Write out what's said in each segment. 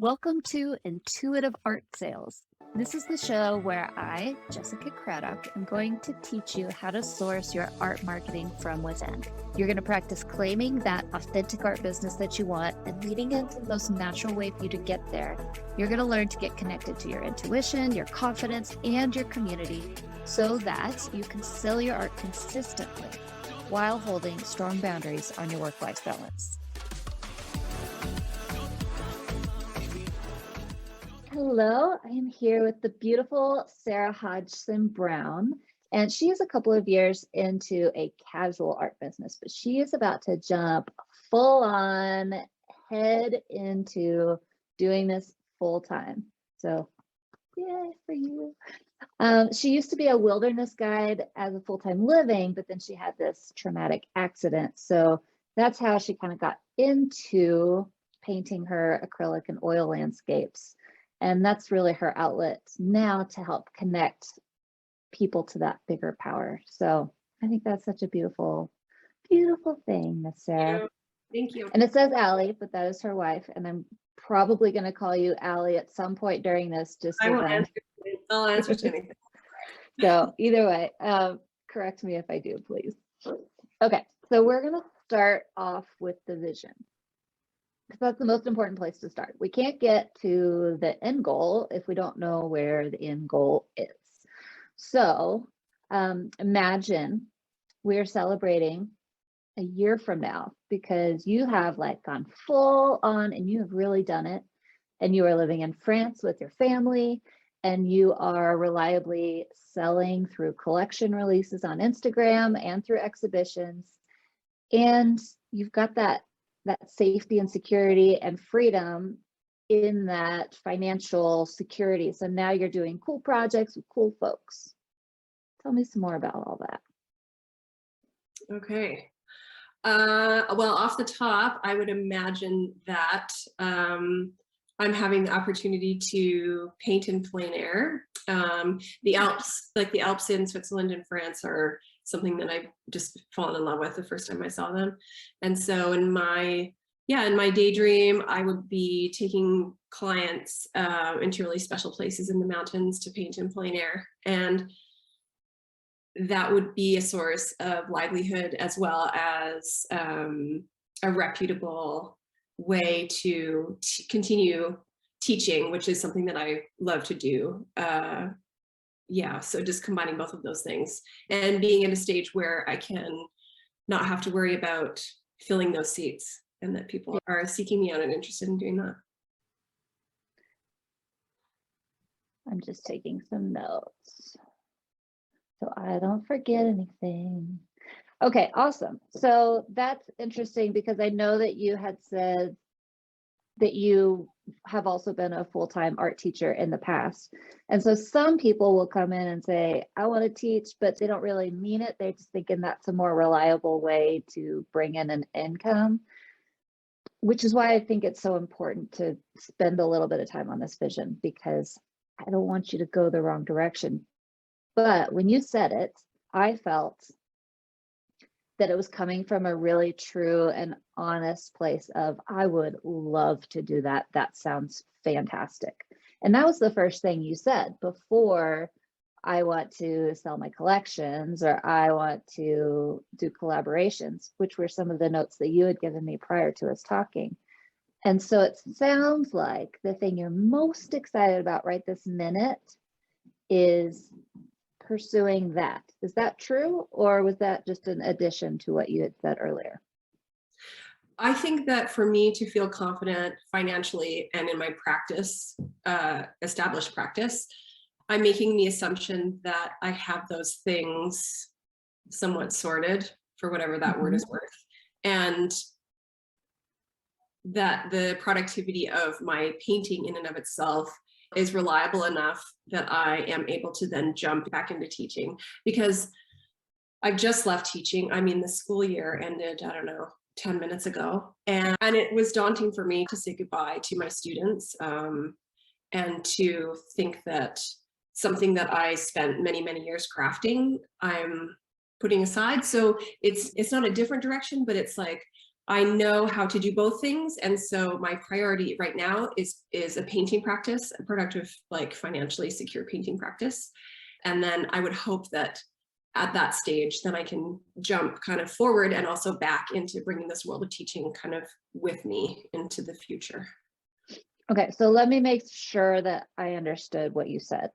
Welcome to Intuitive Art Sales. This is the show where I, Jessica Craddock, am going to teach you how to source your art marketing from within. You're going to practice claiming that authentic art business that you want and leading into the most natural way for you to get there. You're going to learn to get connected to your intuition, your confidence, and your community so that you can sell your art consistently while holding strong boundaries on your work-life balance. Hello, I am here with the beautiful Sarah Hodgson Brown, and she is a couple of years into a casual art business, but she is about to jump full on head into doing this full time. So, yay for you. She used to be a wilderness guide as a full-time living, but then she had this traumatic accident. So that's how she kind of got into painting her acrylic and oil landscapes. And that's really her outlet now to help connect people to that bigger power. So I think that's such a beautiful, beautiful thing, Miss Sarah. Thank you. And it says Allie, but that is her wife. And I'm probably going to call you Allie at some point during this. I'll answer to anything. So either way, correct me if I do, please. Okay, so we're going to start off with the vision. That's the most important place to start. We can't get to the end goal if we don't know where the end goal is. So imagine we're celebrating a year from now because you have like gone full on and you have really done it. And you are living in France with your family and you are reliably selling through collection releases on Instagram and through exhibitions. And you've got that safety and security and freedom in that financial security. So now you're doing cool projects with cool folks. Tell me some more about all that. Okay. Well, off the top, I would imagine that I'm having the opportunity to paint in plein air. The Alps, like the Alps in Switzerland and France, are something that I've just fallen in love with the first time I saw them. And so in my daydream, I would be taking clients into really special places in the mountains to paint in plein air. And that would be a source of livelihood as well as a reputable way to continue teaching, which is something that I love to do. Yeah, so just combining both of those things and being at a stage where I can not have to worry about filling those seats and that people are seeking me out and interested in doing that. I'm just taking some notes so I don't forget anything. Okay, awesome. So that's interesting because I know that you had said that you have also been a full-time art teacher in the past. And so some people will come in and say, I want to teach, but they don't really mean it. They're just thinking that's a more reliable way to bring in an income, which is why I think it's so important to spend a little bit of time on this vision, because I don't want you to go the wrong direction. But when you said it, I felt that it was coming from a really true and honest place of, I would love to do that. That sounds fantastic. And that was the first thing you said before, I want to sell my collections or I want to do collaborations, which were some of the notes that you had given me prior to us talking. And so it sounds like the thing you're most excited about right this minute is pursuing that. Is that true? Or was that just an addition to what you had said earlier? I think that for me to feel confident financially and in my practice, established practice, I'm making the assumption that I have those things somewhat sorted, for whatever that word is worth, and that the productivity of my painting in and of itself is reliable enough that I am able to then jump back into teaching, because I've just left teaching. I mean, the school year ended, I don't know, 10 minutes ago. And it was daunting for me to say goodbye to my students and to think that something that I spent many, many years crafting, I'm putting aside. So it's not a different direction, but it's like I know how to do both things. And so my priority right now is a painting practice, a productive, like financially secure painting practice. And then I would hope that at that stage, then I can jump kind of forward and also back into bringing this world of teaching kind of with me into the future. Okay, so let me make sure that I understood what you said.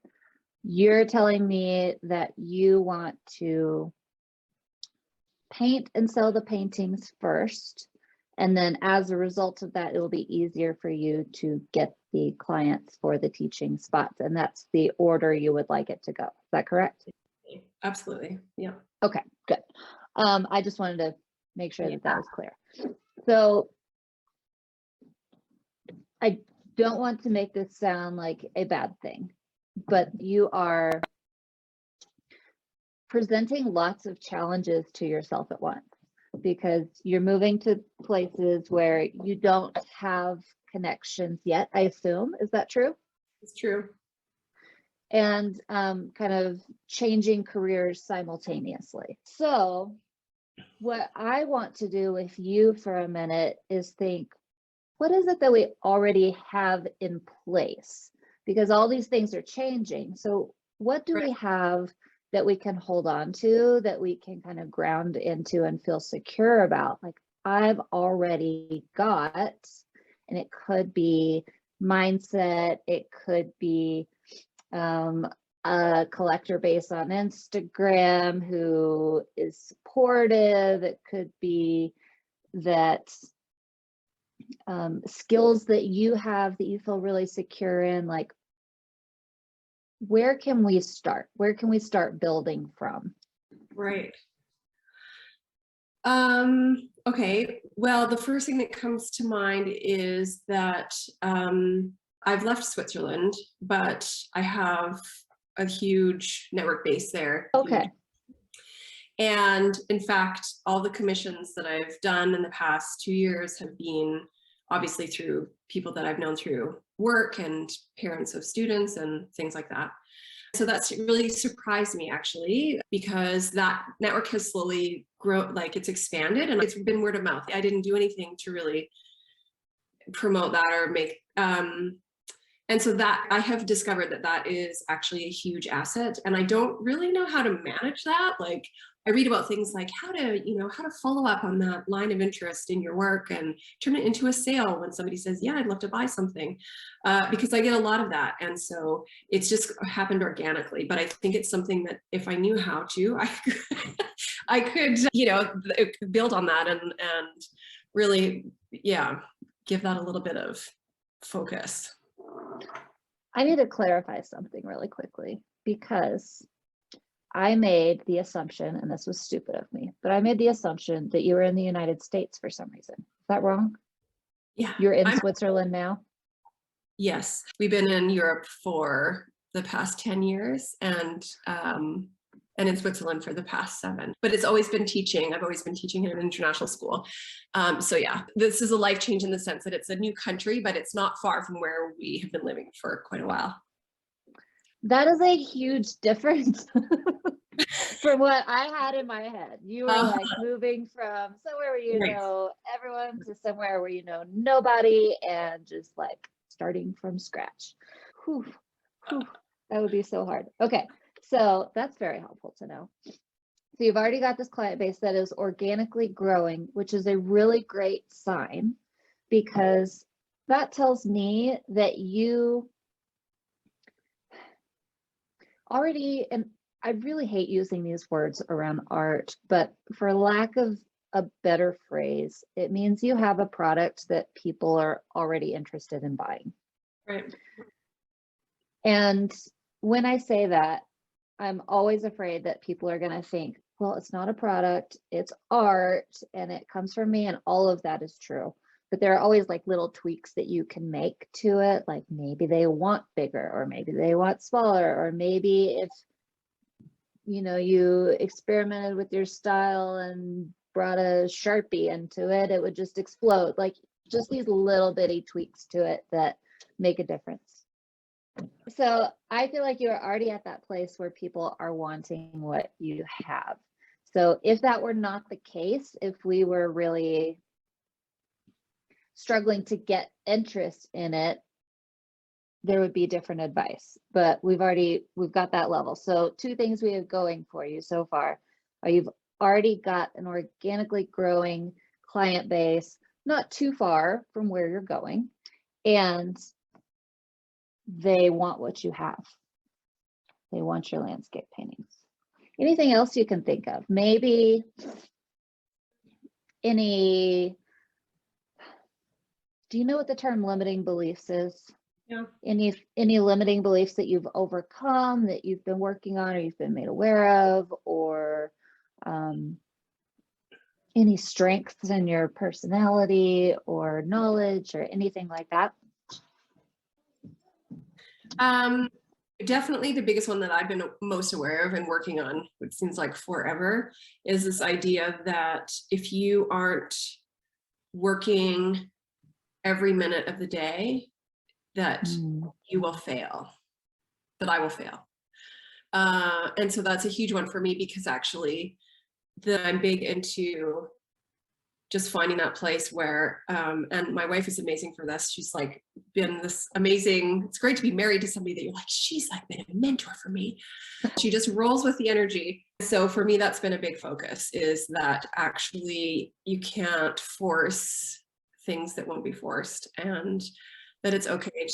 You're telling me that you want to paint and sell the paintings first, and then as a result of that, it will be easier for you to get the clients for the teaching spots, and that's the order you would like it to go. Is that correct? Absolutely. Yeah. Okay, good. I just wanted to make sure that that was clear. So I don't want to make this sound like a bad thing, but you are presenting lots of challenges to yourself at once, because you're moving to places where you don't have connections yet, I assume. Is that true? It's true. And kind of changing careers simultaneously. So what I want to do with you for a minute is think, what is it that we already have in place? Because all these things are changing. So what do we have that we can hold on to, that we can kind of ground into and feel secure about? Like, I've already got, and it could be mindset, it could be a collector base on Instagram who is supportive. It could be that skills that you have that you feel really secure in. Like, where can we start? Where can we start building from? Right. Okay. Well, the first thing that comes to mind is that I've left Switzerland, but I have a huge network base there. Okay. And in fact, all the commissions that I've done in the past 2 years have been obviously through people that I've known through work and parents of students and things like that. So that's really surprised me, actually, because that network has slowly grown, like it's expanded, and it's been word of mouth. I didn't do anything to really promote that or make, and so that I have discovered that that is actually a huge asset, and I don't really know how to manage that. Like, I read about things like how to follow up on that line of interest in your work and turn it into a sale when somebody says, yeah, I'd love to buy something, because I get a lot of that. And so it's just happened organically, but I think it's something that if I knew how to, I could, build on that and really, give that a little bit of focus. I need to clarify something really quickly, because I made the assumption, and this was stupid of me, but I made the assumption that you were in the United States for some reason. Is that wrong? Yeah. You're in Switzerland now? Yes. We've been in Europe for the past 10 years and in Switzerland for the past 7. But it's always been teaching. I've always been teaching in an international school. So yeah, this is a life change in the sense that it's a new country, but it's not far from where we have been living for quite a while. That is a huge difference from what I had in my head. You were like moving from somewhere where you know everyone to somewhere where you know nobody, and just like starting from scratch. Whew, that would be so hard. Okay, so that's very helpful to know. So you've already got this client base that is organically growing, which is a really great sign, because that tells me that you already, and I really hate using these words around art, but for lack of a better phrase, it means you have a product that people are already interested in buying. Right. And when I say that, I'm always afraid that people are going to think, well, it's not a product, it's art, and it comes from me, and all of that is true. But there are always like little tweaks that you can make to it. Like maybe they want bigger, or maybe they want smaller, or maybe if, you experimented with your style and brought a Sharpie into it, it would just explode. Like just these little bitty tweaks to it that make a difference. So I feel like you're already at that place where people are wanting what you have. So if that were not the case, if we were really struggling to get interest in it, there would be different advice, but we've got that level. So two things we have going for you so far are you've already got an organically growing client base, not too far from where you're going, and they want what you have. They want your landscape paintings. Anything else you can think of? Maybe do you know what the term limiting beliefs is? Yeah. Any limiting beliefs that you've overcome, that you've been working on, or you've been made aware of, or any strengths in your personality or knowledge or anything like that? Definitely the biggest one that I've been most aware of and working on, which seems like forever, is this idea that if you aren't working every minute of the day, that you will fail, that I will fail. And so that's a huge one for me, because actually I'm big into just finding that place where, and my wife is amazing for this. She's like been this amazing, it's great to be married to somebody that you're like, she's like been a mentor for me. She just rolls with the energy. So for me, that's been a big focus, is that actually you can't force things that won't be forced, and that it's okay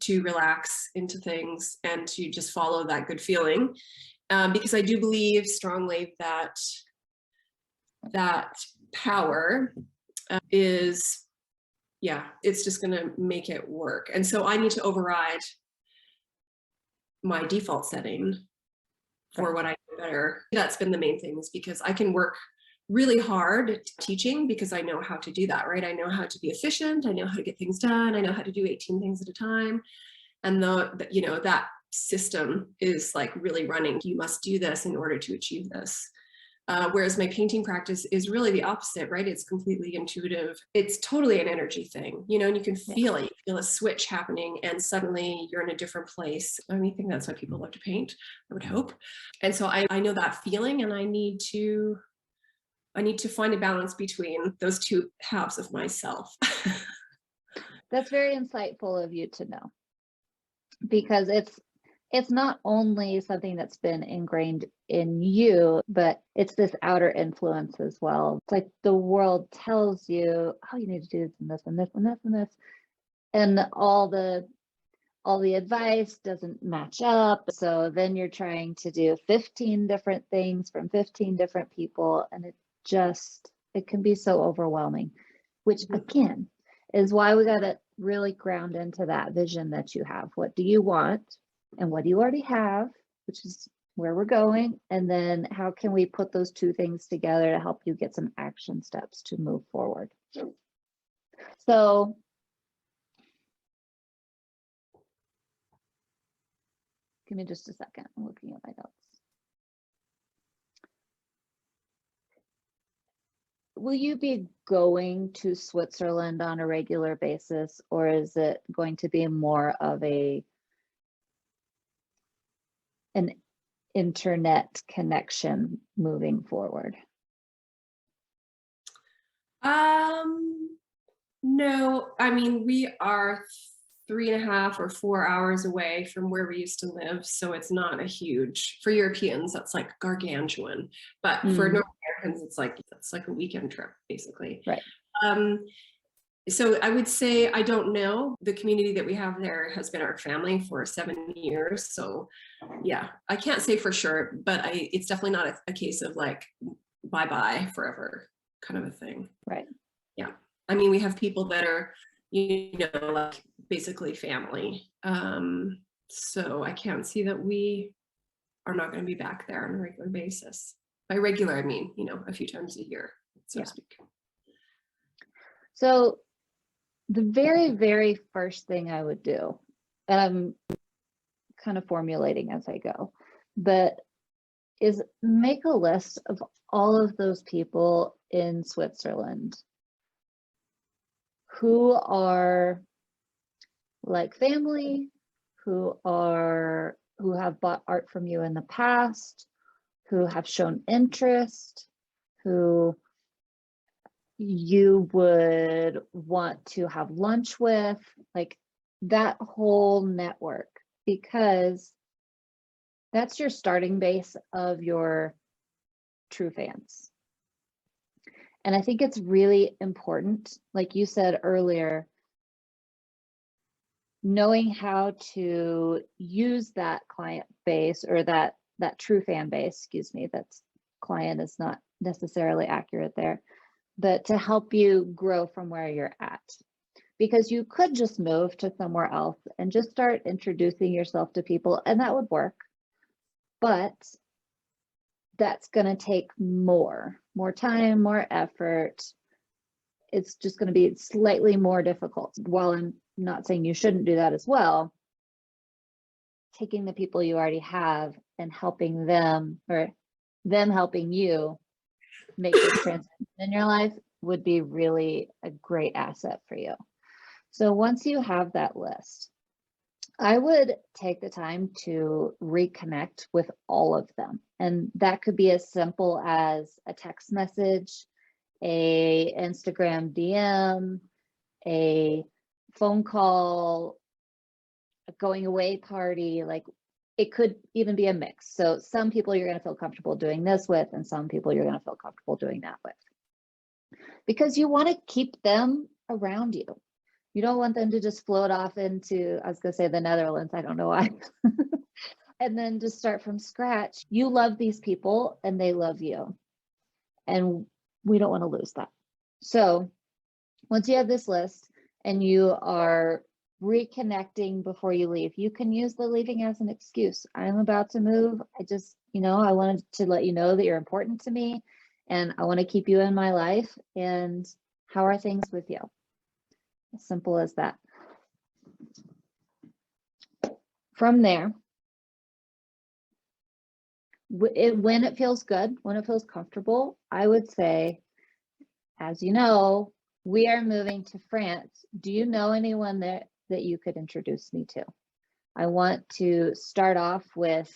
to relax into things and to just follow that good feeling. Because I do believe strongly that power is, it's just going to make it work. And so I need to override my default setting for what I do better. That's been the main things, because I can work really hard at teaching because I know how to do that, right? I know how to be efficient. I know how to get things done. I know how to do 18 things at a time. And that system is like really running. You must do this in order to achieve this. Whereas my painting practice is really the opposite, right? It's completely intuitive. It's totally an energy thing, and you can feel it. You feel a switch happening, and suddenly you're in a different place. I think that's why people love to paint, I would hope. And so I know that feeling, and I need to find a balance between those two halves of myself. That's very insightful of you to know, because it's not only something that's been ingrained in you, but it's this outer influence as well. It's like the world tells you, oh, you need to do this and this and this and this and this, and all the advice doesn't match up. So then you're trying to do 15 different things from 15 different people, and it can be so overwhelming, which again is why we got to really ground into that vision that you have. What do you want? And what do you already have, which is where we're going? And then how can we put those two things together to help you get some action steps to move forward? So give me just a second. I'm looking at my notes. Will you be going to Switzerland on a regular basis, or is it going to be more of an internet connection moving forward? No, we are 3.5 or 4 hours away from where we used to live. So it's not a huge, for Europeans, that's like gargantuan. But for North Americans, it's like a weekend trip, basically. Right. So I would say, I don't know. The community that we have there has been our family for 7 years. So yeah, I can't say for sure, but it's definitely not a case of like, bye-bye forever kind of a thing. Right. Yeah. We have people that are, like basically family. So I can't see that we are not going to be back there on a regular basis. By regular, I mean, a few times a year, so to speak. So the very, very first thing I would do, and I'm kind of formulating as I go, but is make a list of all of those people in Switzerland who are like family, who have bought art from you in the past, who have shown interest, who you would want to have lunch with, like that whole network, because that's your starting base of your true fans. And I think it's really important, like you said earlier, knowing how to use that client base, or that true fan base, excuse me, that's client is not necessarily accurate there, but to help you grow from where you're at. Because you could just move to somewhere else and just start introducing yourself to people, and that would work. But that's going to take more time, more effort. It's just going to be slightly more difficult. While I'm not saying you shouldn't do that as well, taking the people you already have and helping them, or them helping you make this transition in your life, would be really a great asset for you. So once you have that list, I would take the time to reconnect with all of them. And that could be as simple as a text message, a Instagram DM, a phone call, a going away party. Like, it could even be a mix. So some people you're going to feel comfortable doing this with, and some people you're going to feel comfortable doing that with. Because you want to keep them around you. You don't want them to just float off into, I was going to say the Netherlands, I don't know why, and then just start from scratch. You love these people and they love you. And we don't want to lose that. So once you have this list and you are reconnecting before you leave, you can use the leaving as an excuse. I'm about to move. I just, I wanted to let you know that you're important to me, and I want to keep you in my life. And how are things with you? As simple as that. From there, when it feels good, when it feels comfortable, I would say, as you know, we are moving to France. Do you know anyone that you could introduce me to? I want to start off with,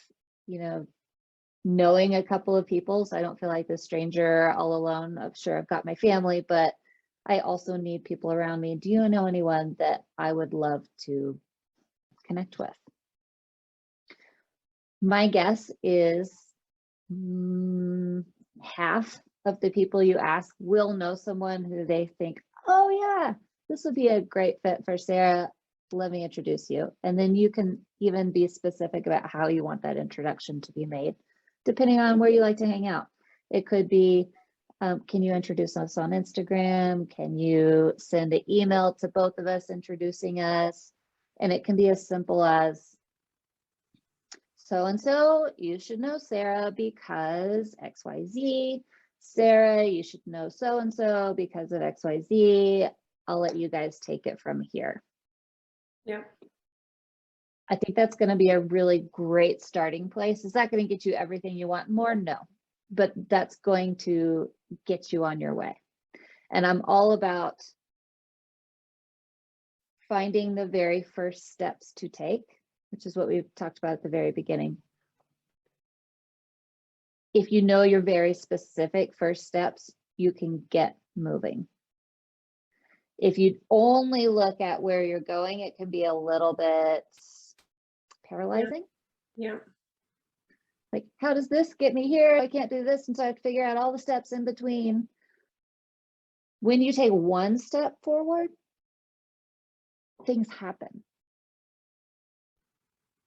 knowing a couple of people, so I don't feel like this stranger all alone. I'm sure I've got my family, but I also need people around me. Do you know anyone that I would love to connect with? My guess is half of the people you ask will know someone who they think, oh yeah, this would be a great fit for Sarah. Let me introduce you. And then you can even be specific about how you want that introduction to be made, depending on where you like to hang out. It could be, can you introduce us on Instagram? Can you send an email to both of us introducing us? And it can be as simple as, so-and-so, you should know Sarah because XYZ. Sarah, you should know so-and-so because of XYZ. I'll let you guys take it from here. Yeah. I think that's going to be a really great starting place. Is that going to get you everything you want more? No, but that's going to get you on your way. And I'm all about finding the very first steps to take, which is what we've talked about at the very beginning. If you know your very specific first steps, you can get moving. If you only look at where you're going, it can be a little bit paralyzing. Yeah. Like, how does this get me here? I can't do this, and so I have to figure out all the steps in between. When you take one step forward, things happen.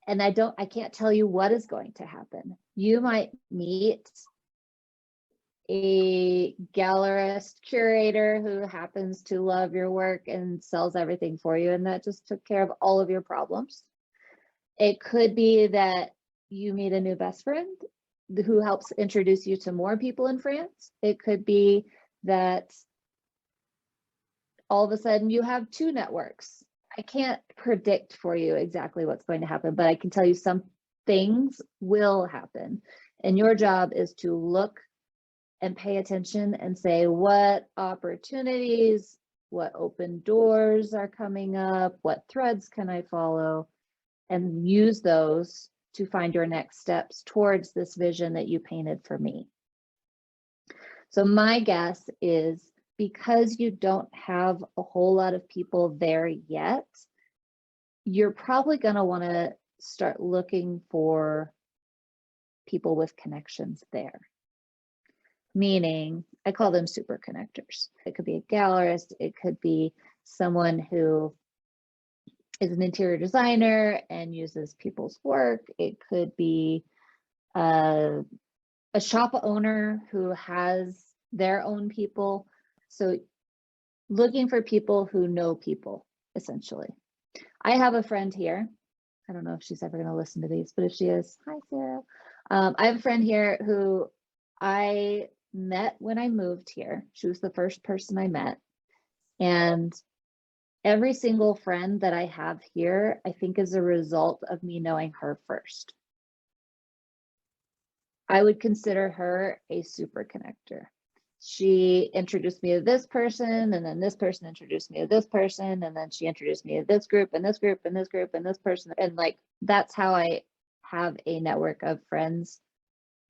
And I can't tell you what is going to happen. You might meet a gallerist curator who happens to love your work and sells everything for you, and that just took care of all of your problems. It could be that you meet a new best friend who helps introduce you to more people in France. It could be that all of a sudden you have two networks. I can't predict for you exactly what's going to happen, but I can tell you some things will happen. And your job is to look and pay attention and say, what opportunities, what open doors are coming up, what threads can I follow, and use those to find your next steps towards this vision that you painted for me. So my guess is, because you don't have a whole lot of people there yet, you're probably going to want to start looking for people with connections there. Meaning, I call them super connectors. It could be a gallerist, it could be someone who is an interior designer and uses people's work. It could be a shop owner who has their own people. So looking for people who know people, essentially. I have a friend here. I don't know if she's ever going to listen to these, but if she is, hi, Sarah. I have a friend here who I met when I moved here. She was the first person I met. And every single friend that I have here, I think is a result of me knowing her first. I would consider her a super connector. She introduced me to this person, and then this person introduced me to this person, and then she introduced me to this group and this group and this group and this person. And like, that's how I have a network of friends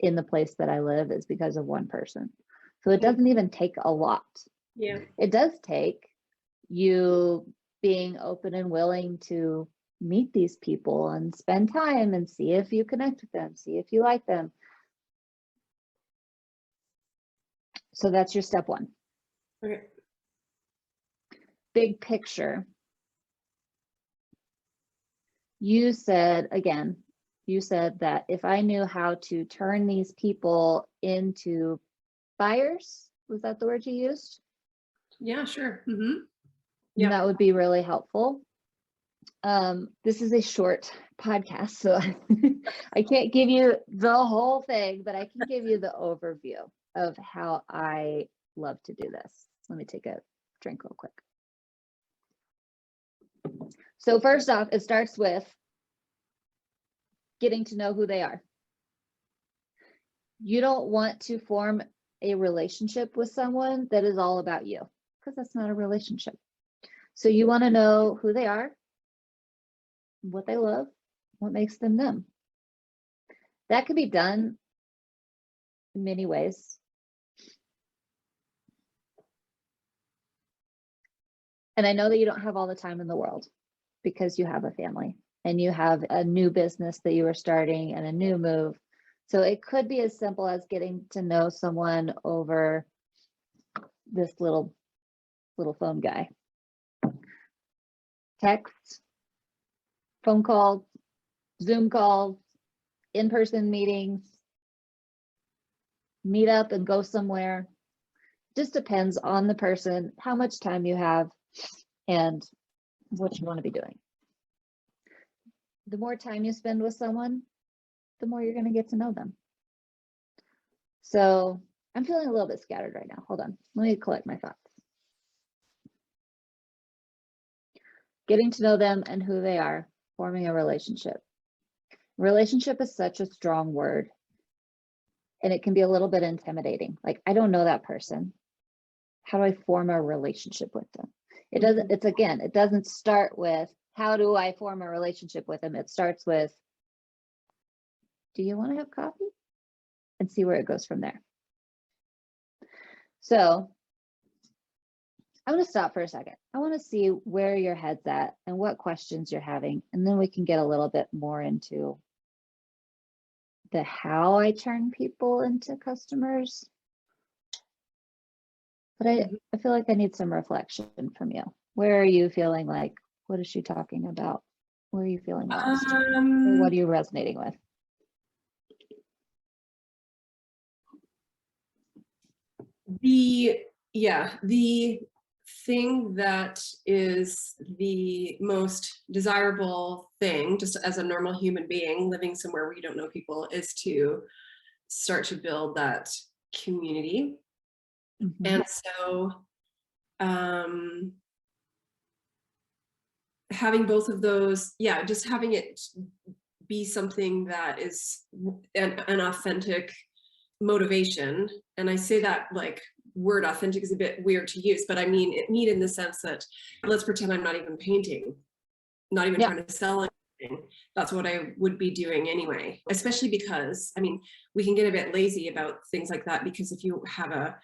in the place that I live, is because of one person. So it doesn't even take a lot. Yeah. It does take you being open and willing to meet these people and spend time and see if you connect with them, see if you like them. So that's your step one. Okay. Big picture. You said, again, you said that if I knew how to turn these people into buyers, was that the word you used? Yeah, sure. Mm-hmm. Yeah. That would be really helpful. This is a short podcast, so I can't give you the whole thing, but I can give you the overview of how I love to do this. Let me take a drink real quick. So first off, it starts with getting to know who they are. You don't want to form a relationship with someone that is all about you, because that's not a relationship. So you want to know who they are, what they love, what makes them them. That can be done in many ways. And I know that you don't have all the time in the world because you have a family and you have a new business that you are starting and a new move. So it could be as simple as getting to know someone over this little phone guy. Text, phone calls, Zoom calls, in-person meetings, meet up and go somewhere. Just depends on the person, how much time you have, and what you want to be doing. The more time you spend with someone, the more you're going to get to know them. So I'm feeling a little bit scattered right now. Hold on. Let me collect my thoughts. Getting to know them and who they are, forming a relationship. Relationship is such a strong word, and it can be a little bit intimidating. Like, I don't know that person. How do I form a relationship with them? It doesn't, it's again, it doesn't start with, how do I form a relationship with them? It starts with, do you want to have coffee? And see where it goes from there. So I'm going to stop for a second. I want to see where your head's at and what questions you're having, and then we can get a little bit more into the how I turn people into customers. But I feel like I need some reflection from you. Where are you feeling like, what is she talking about? Where are you feeling lost? What are you resonating with? The thing that is the most desirable thing, just as a normal human being living somewhere where you don't know people, is to start to build that community. Mm-hmm. And so having both of those, just having it be something that is an authentic motivation. And I say that like word authentic is a bit weird to use, but I mean it neat in the sense that, let's pretend I'm not even painting, not even trying to sell anything. That's what I would be doing anyway, especially because, I mean, we can get a bit lazy about things like that, because if you have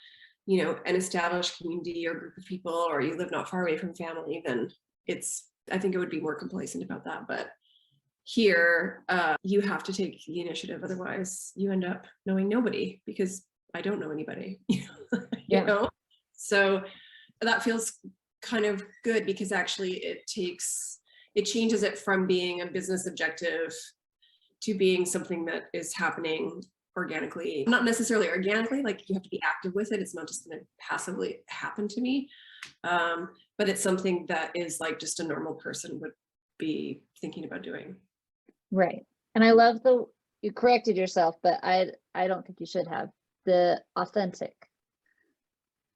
you know, an established community or group of people, or you live not far away from family, then I think it would be more complacent about that. But here, you have to take the initiative. Otherwise you end up knowing nobody, because I don't know anybody, you Yeah. know? So that feels kind of good, because actually it changes it from being a business objective to being something that is happening organically. Not necessarily organically, like you have to be active with it. It's not just going to passively happen to me. But it's something that is like just a normal person would be thinking about doing. Right. And I love you corrected yourself, but I don't think you should have, the authentic.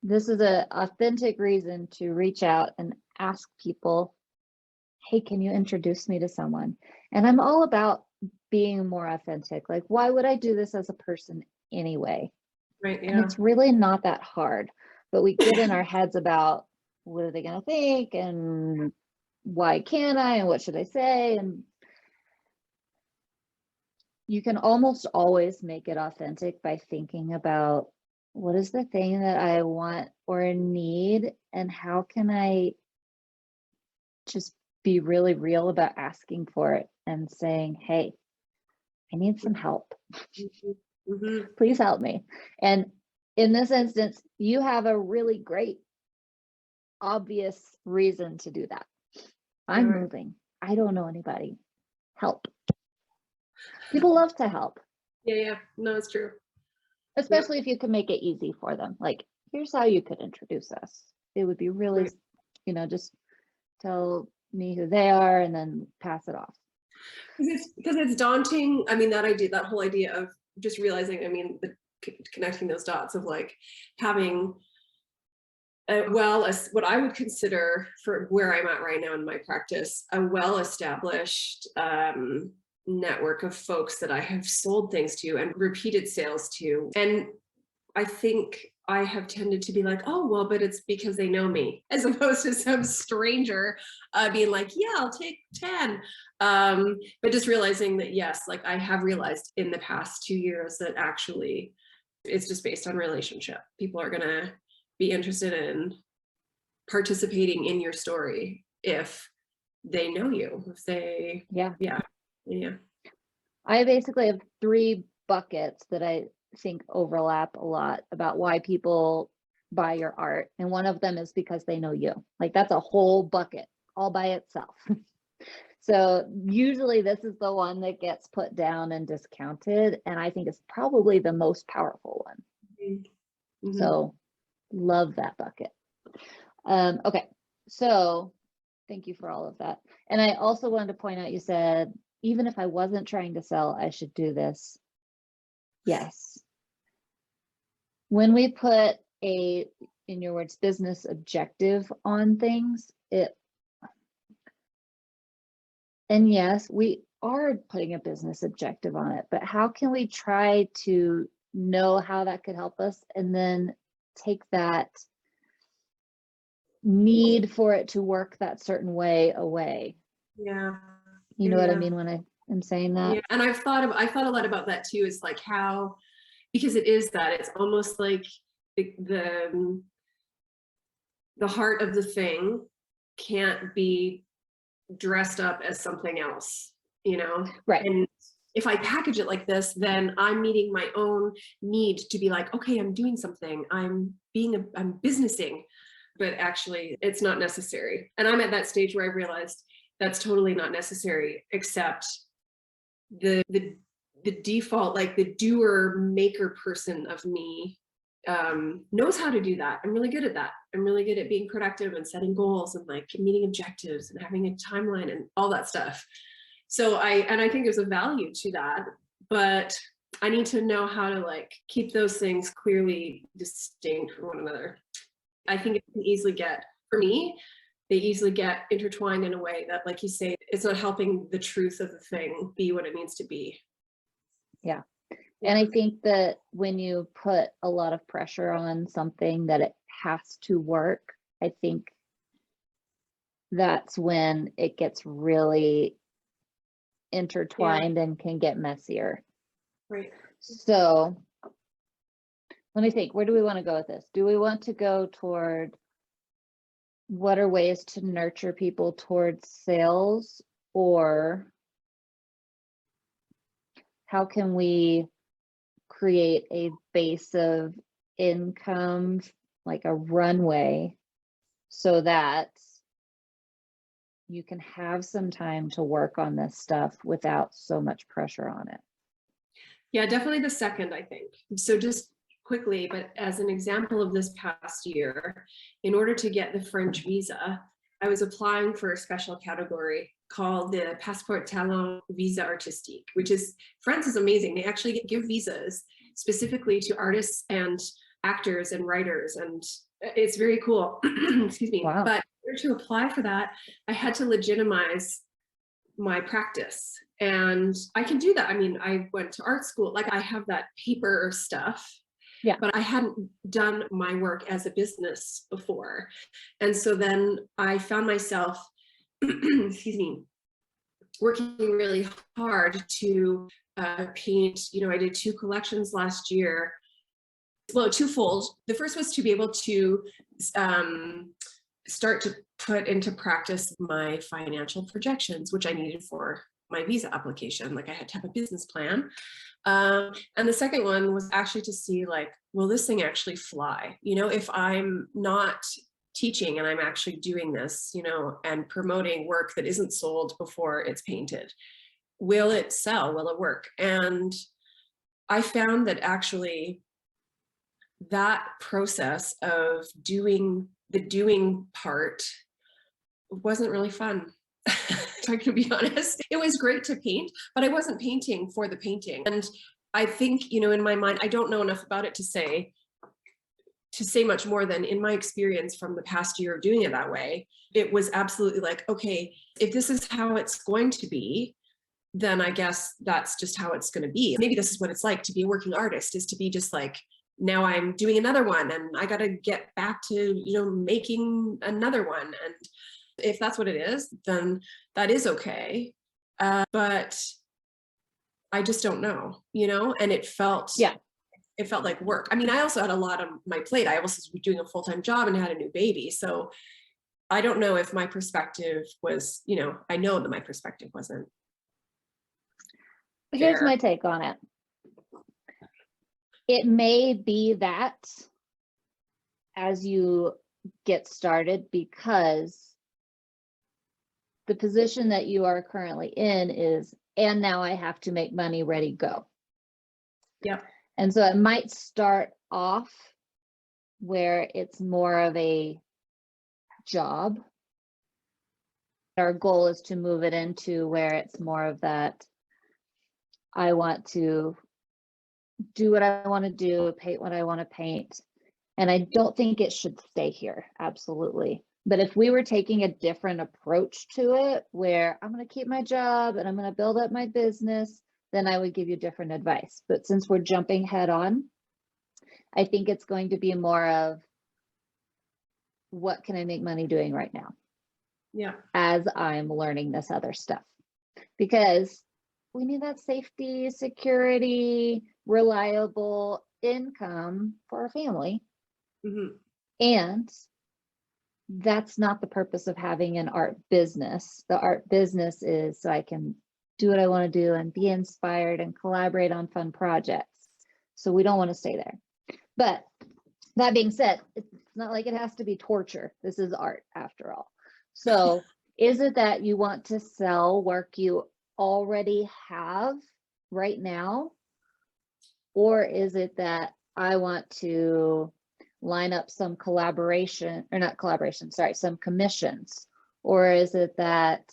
This is an authentic reason to reach out and ask people, hey, can you introduce me to someone? And I'm all about being more authentic. Like, why would I do this as a person anyway? Right. And Yeah. it's really not that hard, but we get in our heads about what are they going to think, and why can't I, and what should I say? And you can almost always make it authentic by thinking about, what is the thing that I want or need, and how can I just be really real about asking for it and saying, hey, I need some help. Mm-hmm. Please help me. And in this instance, you have a really great, obvious reason to do that. I'm moving. I don't know anybody. Help. People love to help. Yeah. No, it's true. Especially if you can make it easy for them. Like, here's how you could introduce us. It would be really, just tell me who they are and then pass it off. Because it's daunting. I mean, that whole idea of just realizing, I mean, connecting those dots of like having what I would consider, for where I'm at right now in my practice, a well-established network of folks that I have sold things to and repeated sales to. And I think I have tended to be like, oh, well, but it's because they know me, as opposed to some stranger being like, yeah, I'll take 10. But just realizing that, yes, like I have realized in the past 2 years that actually it's just based on relationship. People are going to be interested in participating in your story if they know you, if they, yeah. I basically have 3 buckets that I think overlap a lot about why people buy your art. And one of them is because they know you. Like, that's a whole bucket all by itself. So usually this is the one that gets put down and discounted, and I think it's probably the most powerful one. Mm-hmm. So love that bucket. Okay, so thank you for all of that. And I also wanted to point out, you said, even if I wasn't trying to sell, I should do this. Yes. When we put in your words, business objective on things, and yes, we are putting a business objective on it, but how can we try to know how that could help us, and then take that need for it to work that certain way away? Yeah. You know what I mean when I am saying that? Yeah. And I've thought a lot about that too, is like how, because it is that, it's almost like the heart of the thing can't be dressed up as something else, Right. And if I package it like this, then I'm meeting my own need to be like, okay, I'm doing something, I'm businessing, but actually it's not necessary. And I'm at that stage where I realized that's totally not necessary, except the default, like the doer maker person of me knows how to do that. I'm really good at that. I'm really good at being productive and setting goals and like meeting objectives and having a timeline and all that stuff. So I think there's a value to that, but I need to know how to like keep those things clearly distinct from one another. I think it can easily get, for me, they easily get intertwined in a way that, like you say, it's not helping the truth of the thing be what it needs to be. Yeah. And I think that when you put a lot of pressure on something that it has to work, I think that's when it gets really intertwined and can get messier. Right. So let me think, where do we want to go with this? Do we want to go toward what are ways to nurture people towards sales, or how can we create a base of income, like a runway, so that you can have some time to work on this stuff without so much pressure on it? Yeah, definitely the second, I think. So just quickly, but as an example of this past year, in order to get the French visa, I was applying for a special category called the Passeport Talent Visa Artistique, which is, France is amazing. They actually give visas specifically to artists and actors and writers, and it's very cool. Excuse me. Wow. But in order to apply for that, I had to legitimize my practice. And I can do that. I mean, I went to art school, like I have that paper stuff. Yeah. But I hadn't done my work as a business before. And so then I found myself, excuse me, working really hard to paint. You know, I did 2 collections last year. Well, twofold. The first was to be able to start to put into practice my financial projections, which I needed for my visa application. Like I had to have a business plan. And the second one was actually to see, like, will this thing actually fly? You know, if I'm not teaching and I'm actually doing this, you know, and promoting work that isn't sold before it's painted, will it sell? Will it work? And I found that actually that process of doing the doing part wasn't really fun. If I can be honest, it was great to paint, but I wasn't painting for the painting. And I think, you know, in my mind, I don't know enough about it to say much more than in my experience from the past year of doing it that way. It was absolutely like, okay, if this is how it's going to be, then I guess that's just how it's going to be. Maybe this is what it's like to be a working artist, is to be just like, now I'm doing another one and I got to get back to, you know, making another one. And if that's what it is, then that is okay. But I just don't know, you know, and it felt like work. I mean, I also had a lot on my plate. I also was doing a full-time job and had a new baby. So I don't know if my perspective was, you know, I know that my perspective wasn't. Here's my take on it. It may be that as you get started, because the position that you are currently in is, and now I have to make money, ready, go. Yeah. And so it might start off where it's more of a job. Our goal is to move it into where it's more of that, I want to do what I want to do, paint what I want to paint. And I don't think it should stay here, absolutely. But if we were taking a different approach to it, where I'm going to keep my job and I'm going to build up my business, then I would give you different advice. But since we're jumping head on, I think it's going to be more of, what can I make money doing right now? Yeah. As I'm learning this other stuff, because we need that safety, security, reliable income for our family. Mm-hmm. And that's not the purpose of having an art business. The art business is so I can do what I want to do and be inspired and collaborate on fun projects. So we don't want to stay there. But that being said, it's not like it has to be torture. This is art after all. So is it that you want to sell work you already have right now? Or is it that I want to line up some collaboration, or not collaboration, sorry, some commissions? Or is it that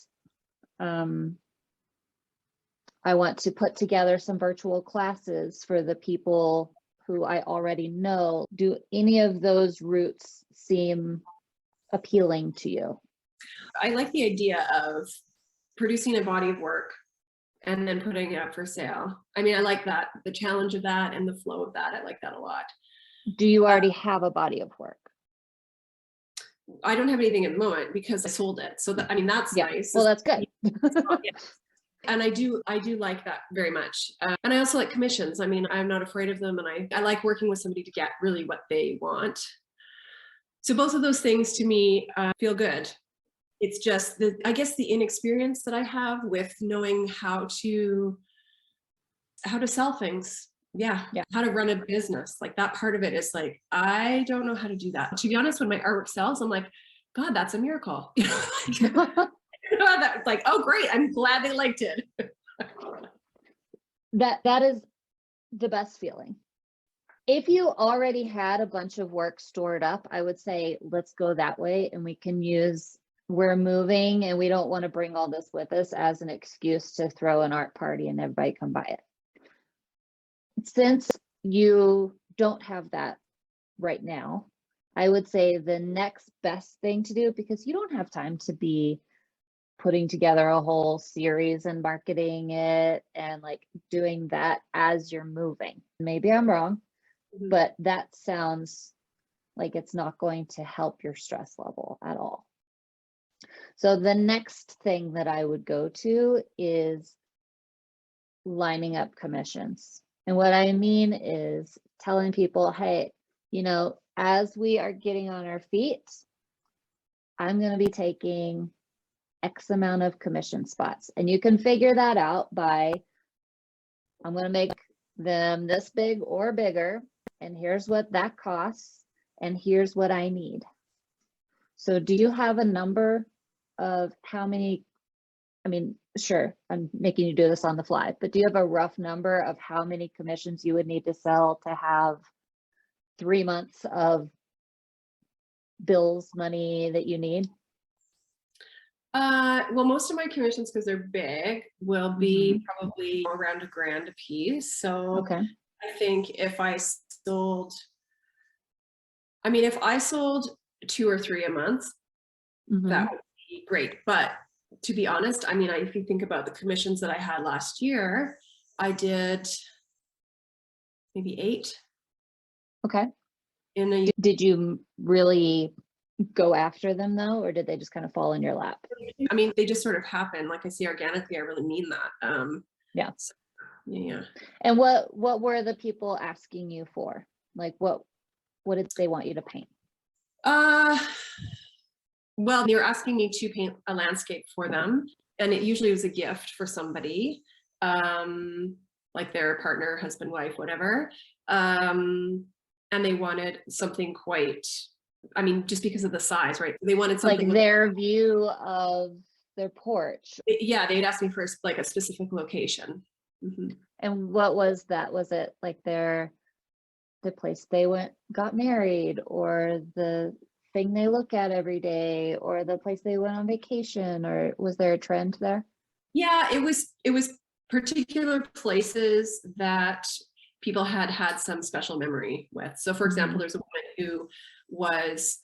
I want to put together some virtual classes for the people who I already know? Do any of those routes seem appealing to you? I like the idea of producing a body of work and then putting it up for sale. I mean, I like that, the challenge of that and the flow of that. I like that a lot. Do you already have a body of work? I don't have anything at the moment because I sold it. So that, I mean, that's nice. Well, that's good. And I do like that very much. And I also like commissions. I mean, I'm not afraid of them, and I like working with somebody to get really what they want. So both of those things to me feel good. It's just I guess the inexperience that I have with knowing how to sell things. Yeah. How to run a business. Like that part of it is like, I don't know how to do that. To be honest, when my artwork sells, I'm like, God, that's a miracle. That's like, oh, great. I'm glad they liked it. That is the best feeling. If you already had a bunch of work stored up, I would say, let's go that way, and we can use, we're moving and we don't want to bring all this with us as an excuse to throw an art party and everybody come buy it. Since you don't have that right now, I would say the next best thing to do, because you don't have time to be putting together a whole series and marketing it and like doing that as you're moving. Maybe I'm wrong, but that sounds like it's not going to help your stress level at all. So the next thing that I would go to is lining up commissions. And what I mean is telling people, hey, you know, as we are getting on our feet, I'm going to be taking X amount of commission spots. And you can figure that out by, I'm going to make them this big or bigger, and here's what that costs, and here's what I need. So do you have a number of how many, I mean, sure, I'm making you do this on the fly, but do you have a rough number of how many commissions you would need to sell to have 3 months of bills money that you need? Well, most of my commissions, because they're big, will be probably around $1,000 a piece. So okay. I think if I sold 2 or 3 a month, that would be great. But to be honest, I mean, if you think about the commissions that I had last year, I did maybe 8. Okay. In a year. Did you really go after them though, or did they just kind of fall in your lap? I mean, they just sort of happen. Like I say, organically, I really mean that. Yeah. So, yeah. And what were the people asking you for? Like what did they want you to paint? Well, they were asking me to paint a landscape for them, and it usually was a gift for somebody, like their partner, husband, wife, whatever. And they wanted something quite, I mean, just because of the size, right? They wanted something like their view of their porch. Yeah, they'd asked me for like a specific location. And what was that? Was it like the place they got married, or the thing they look at every day, or the place they went on vacation, or was there a trend there? Yeah, it was particular places that people had some special memory with. So for example, there's a woman who was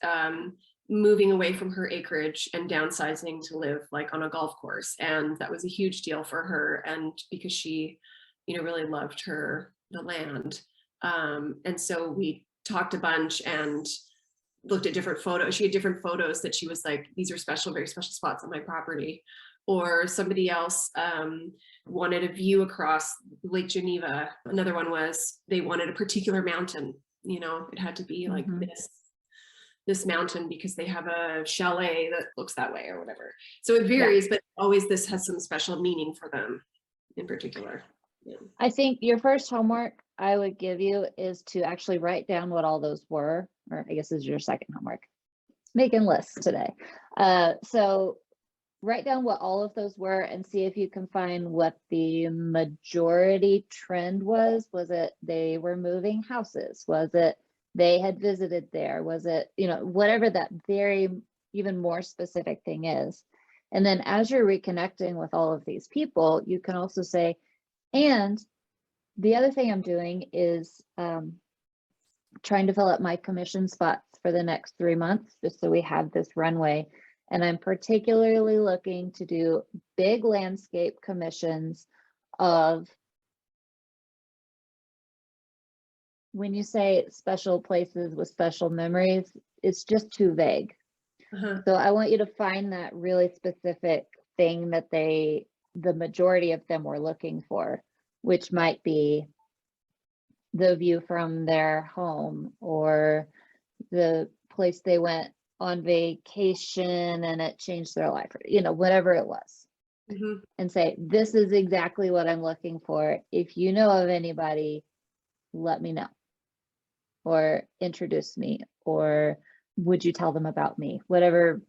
moving away from her acreage and downsizing to live like on a golf course, and that was a huge deal for her, and because she, you know, really loved the land. And so we talked a bunch and looked at different photos. She had different photos that she was like, these are special, very special spots on my property. Or somebody else wanted a view across Lake Geneva. Another one was they wanted a particular mountain. You know, it had to be like this mountain because they have a chalet that looks that way or whatever. So it varies, but always this has some special meaning for them in particular. Yeah. I think your first homework I would give you is to actually write down what all those were, or I guess this is your second homework. Making lists today. So write down what all of those were and see if you can find what the majority trend was. Was it they were moving houses? Was it they had visited there? Was it, you know, whatever that very even more specific thing is. And then as you're reconnecting with all of these people, you can also say, and the other thing I'm doing is trying to fill up my commission spots for the next 3 months, just so we have this runway. And I'm particularly looking to do big landscape commissions of, when you say special places with special memories, it's just too vague. So I want you to find that really specific thing that they the majority of them were looking for, which might be the view from their home or the place they went on vacation and it changed their life, or, you know, whatever it was. Mhm. And say, this is exactly what I'm looking for. If you know of anybody, let me know, or introduce me, or would you tell them about me? Whatever.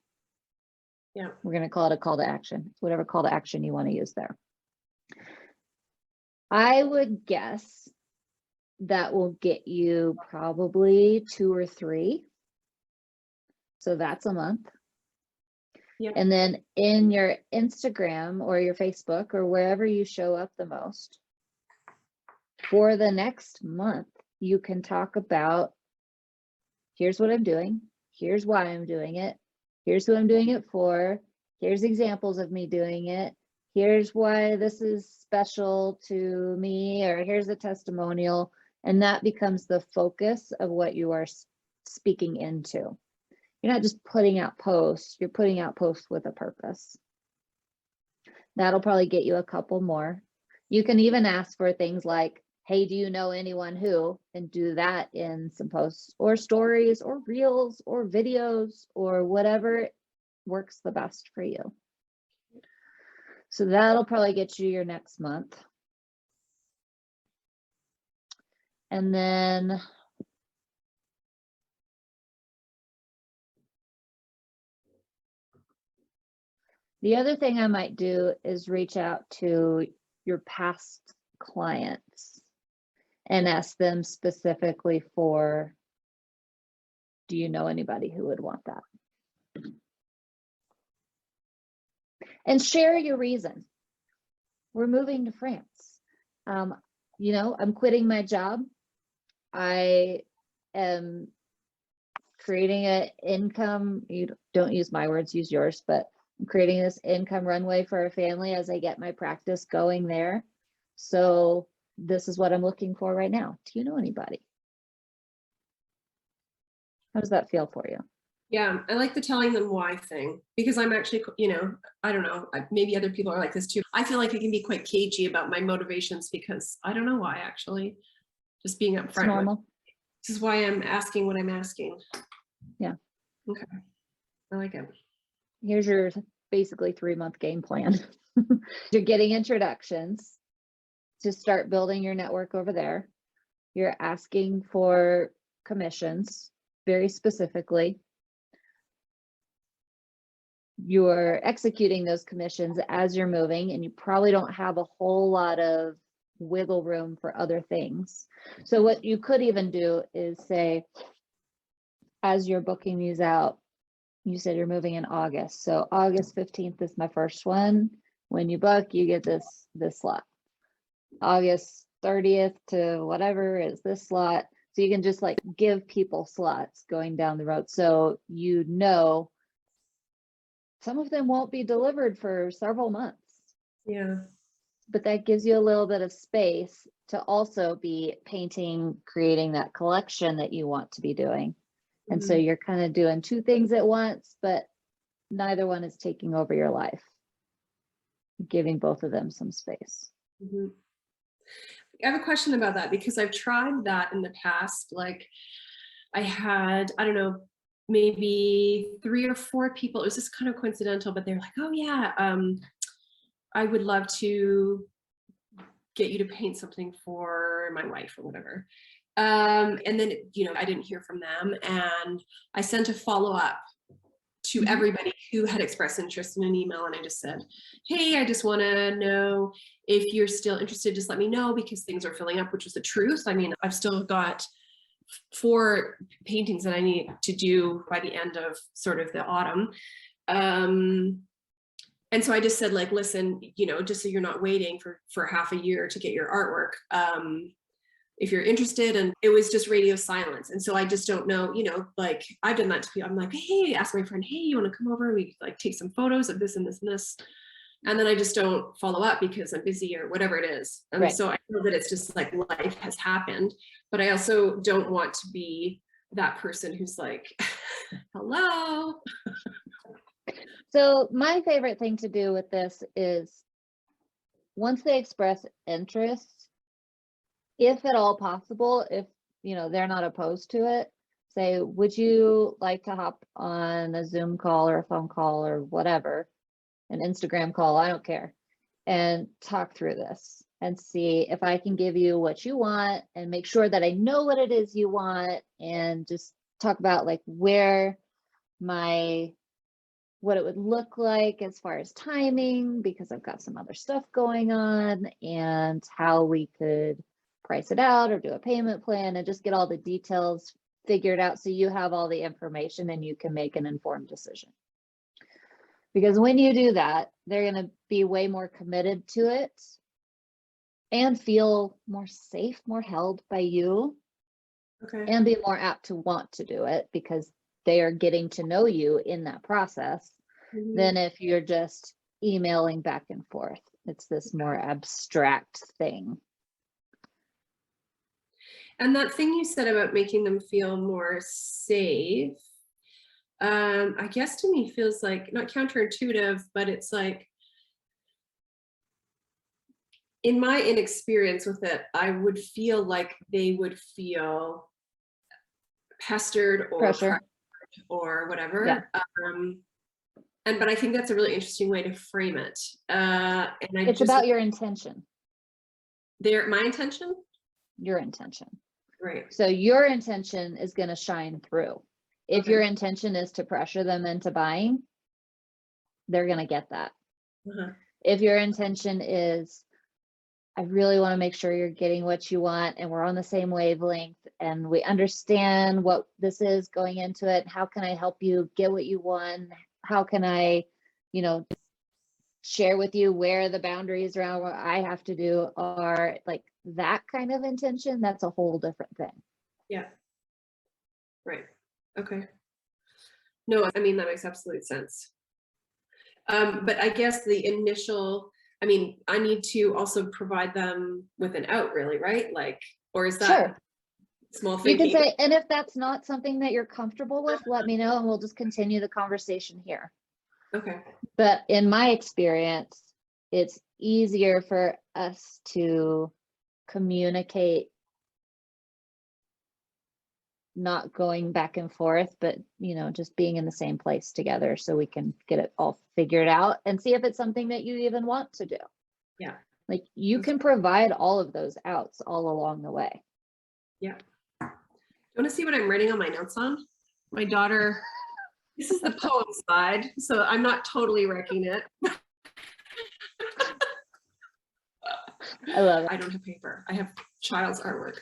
Yeah. We're going to call it a call to action, whatever call to action you want to use there. I would guess that will get you probably 2 or 3. So that's a month. Yeah. And then in your Instagram or your Facebook or wherever you show up the most, for the next month, you can talk about, here's what I'm doing, here's why I'm doing it, here's who I'm doing it for, here's examples of me doing it, here's why this is special to me, or here's a testimonial. And that becomes the focus of what you are speaking into. You're not just putting out posts, you're putting out posts with a purpose. That'll probably get you a couple more. You can even ask for things like, hey, do you know anyone who, and do that in some posts or stories or reels or videos or whatever works the best for you. So that'll probably get you your next month. And then the other thing I might do is reach out to your past clients and ask them specifically for, do you know anybody who would want that? And share your reason. We're moving to France. You know, I'm quitting my job. I am creating an income, you don't use my words, use yours, but I'm creating this income runway for a family as I get my practice going there. So this is what I'm looking for right now. Do you know anybody? How does that feel for you? Yeah, I like the telling them why thing, because I'm actually, you know, I don't know, maybe other people are like this too. I feel like I can be quite cagey about my motivations because I don't know why, actually. Just being It's upfront. normal. This is why I'm asking what I'm asking. Yeah. Okay. I like it. Here's your basically 3-month game plan. You're getting introductions to start building your network over there. You're asking for commissions very specifically. You're executing those commissions as you're moving, and you probably don't have a whole lot of wiggle room for other things. So what you could even do is say, as you're booking these out, you said you're moving in August. So August 15th is my first one. When you book, you get this slot. August 30th to whatever is this slot. So you can just like give people slots going down the road. So you know, some of them won't be delivered for several months. Yeah. But that gives you a little bit of space to also be painting, creating that collection that you want to be doing. And so you're kind of doing 2 things at once, but neither one is taking over your life. Giving both of them some space. Mm-hmm. I have a question about that because I've tried that in the past. Like I had, I don't know, maybe 3 or 4 people. It was just kind of coincidental, but they're like, oh yeah, I would love to get you to paint something for my wife or whatever. And then, you know, I didn't hear from them. And I sent a follow-up to everybody who had expressed interest in an email. And I just said, hey, I just want to know if you're still interested, just let me know because things are filling up, which is the truth. I mean, I've still got 4 paintings that I need to do by the end of sort of the autumn. And so I just said, like, listen, you know, just so you're not waiting for half a year to get your artwork. If you're interested, and it was just radio silence. And so I just don't know, you know, like I've done that to people. I'm like, hey, ask my friend, hey, you want to come over? We like take some photos of this and this and this. And then I just don't follow up because I'm busy or whatever it is. And Right. So I know that it's just like life has happened, but I also don't want to be that person who's like, hello. So my favorite thing to do with this is once they express interest, if at all possible, if they're not opposed to it, say, would you like to hop on a Zoom call or a phone call or whatever, an Instagram call, I don't care, and talk through this and see if I can give you what you want and make sure that I know what it is you want, and just talk about like what it would look like as far as timing, because I've got some other stuff going on, and how we could price it out or do a payment plan, and just get all the details figured out so you have all the information and you can make an informed decision. Because when you do that, they're going to be way more committed to it and feel more safe, more held by you, Okay. and be more apt to want to do it because they are getting to know you in that process than if you're just emailing back and forth. It's this more abstract thing. And that thing you said about making them feel more safe, I guess to me feels like not counterintuitive, but it's like, in my inexperience with it, I would feel like they would feel pestered or Pressure. or whatever. Yeah. But I think that's a really interesting way to frame it. And it's about your intention. My intention? Your intention. Right. So your intention is going to shine through. If Okay. your intention is to pressure them into buying, they're going to get that. If your intention is, I really want to make sure you're getting what you want and we're on the same wavelength and we understand what this is going into it, how can I help you get what you want? How can I, share with you where the boundaries around what I have to do are, like that kind of intention, that's a whole different thing. Yeah. Right. Okay. No, I mean, that makes absolute sense. But I guess the initial, I need to also provide them with an out, really, right? Like, or is that Sure. small thinking? You can say, and if that's not something that you're comfortable with, let me know and we'll just continue the conversation here. Okay. But in my experience, it's easier for us to communicate, not going back and forth, but just being in the same place together so we can get it all figured out and see if it's something that you even want to do. Yeah. Like you can provide all of those outs all along the way. Yeah. You want to see what I'm writing on my notes on? My daughter, this is the poem slide, so I'm not totally wrecking it. I love it. I don't have paper. I have child's artwork.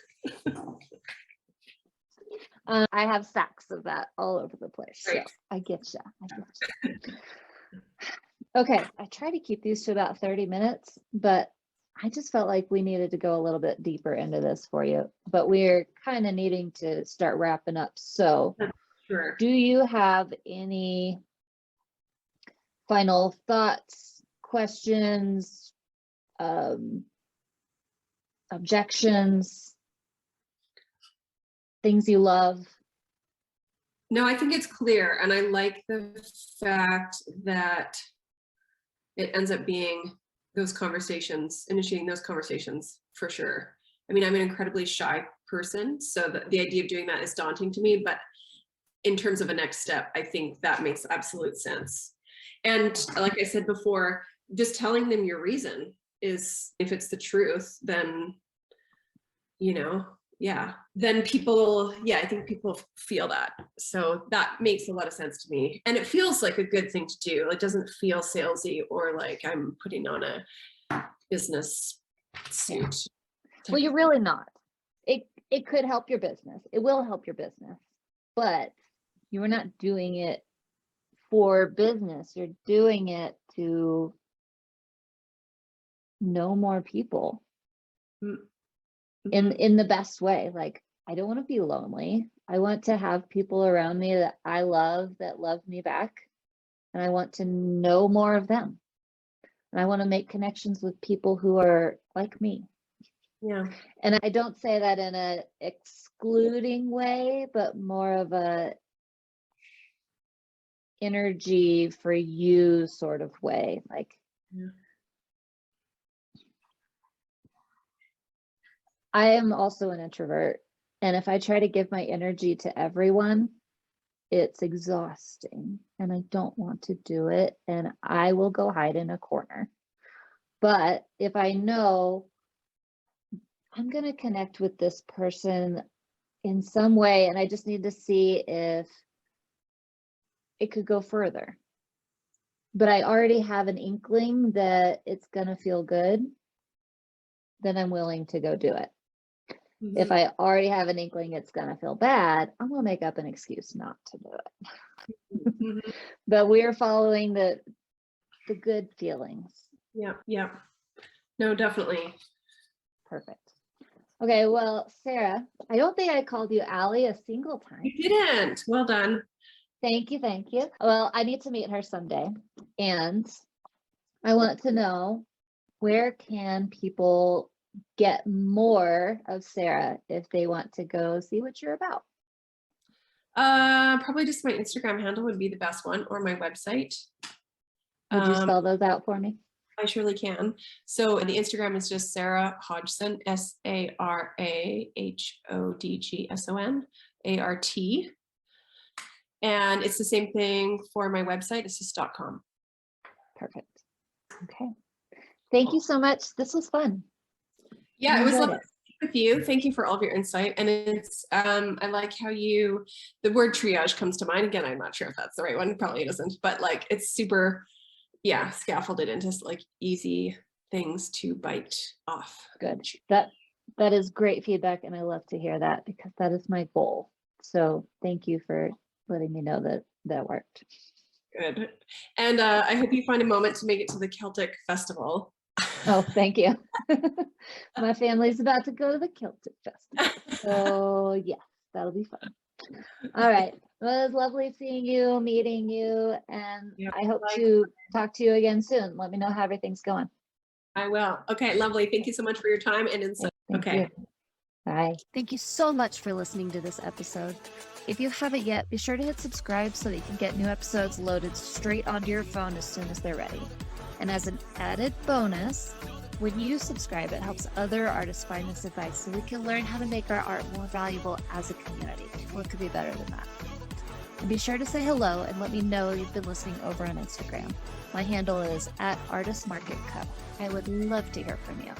I have stacks of that all over the place. Right. So I get you. Okay, I try to keep these to about 30 minutes, but I just felt like we needed to go a little bit deeper into this for you, but we're kind of needing to start wrapping up. So Sure. Do you have any final thoughts, questions, objections, things you love? No, I think it's clear. And I like the fact that it ends up being those conversations, initiating those conversations for sure. I'm an incredibly shy person, so the idea of doing that is daunting to me, but in terms of a next step, I think that makes absolute sense. And like I said before, just telling them your reason is, if it's the truth, then, then people, I think people feel that. So that makes a lot of sense to me. And it feels like a good thing to do. It doesn't feel salesy or like I'm putting on a business suit. Well, you're really not. It could help your business. It will help your business, but you're not doing it for business. You're doing it to know more people in the best way. Like, I don't want to be lonely. I want to have people around me that I love, that love me back. And I want to know more of them. And I want to make connections with people who are like me. Yeah. And I don't say that in a excluding way, but more of a energy for you sort of way. Like, I am also an introvert. And if I try to give my energy to everyone, it's exhausting and I don't want to do it. And I will go hide in a corner. But if I know I'm going to connect with this person in some way, and I just need to see if it could go further, but I already have an inkling that it's going to feel good, then I'm willing to go do it. If I already have an inkling it's going to feel bad, I'm going to make up an excuse not to do it. But we're following the good feelings. Yeah. No, definitely. Perfect. Okay, well, Sarah, I don't think I called you Allie a single time. You didn't. Well done. Thank you. Well, I need to meet her someday. And I want to know, where can people get more of Sarah if they want to go see what you're about? Probably just my Instagram handle would be the best one, or my website. Would you spell those out for me? I surely can. So the Instagram is just Sarah Hodgson, SarahHodgson, ART. And it's the same thing for my website. It's just .com. Perfect. Okay. Thank you so much. This was fun. Yeah, it was lovely with you. Thank you for all of your insight. And it's, I like how the word triage comes to mind. Again, I'm not sure if that's the right one. Probably it isn't, but like, it's super, scaffolded into like easy things to bite off. Good. That is great feedback. And I love to hear that because that is my goal. So thank you for letting me know that worked. Good. And I hope you find a moment to make it to the Celtic Festival. Oh, thank you. My family's about to go to the Celtic Festival. So yeah, that'll be fun. All right. Well, it was lovely seeing you, meeting you, and I hope to talk to you again soon. Let me know how everything's going. I will. Okay, lovely. Thank you so much for your time and insight. Thank Okay. you. Bye. Thank you so much for listening to this episode. If you haven't yet, be sure to hit subscribe so that you can get new episodes loaded straight onto your phone as soon as they're ready. And as an added bonus, when you subscribe, it helps other artists find this advice so we can learn how to make our art more valuable as a community. What could be better than that? And be sure to say hello and let me know you've been listening over on Instagram. My handle is @ArtistMarketCo. I would love to hear from you.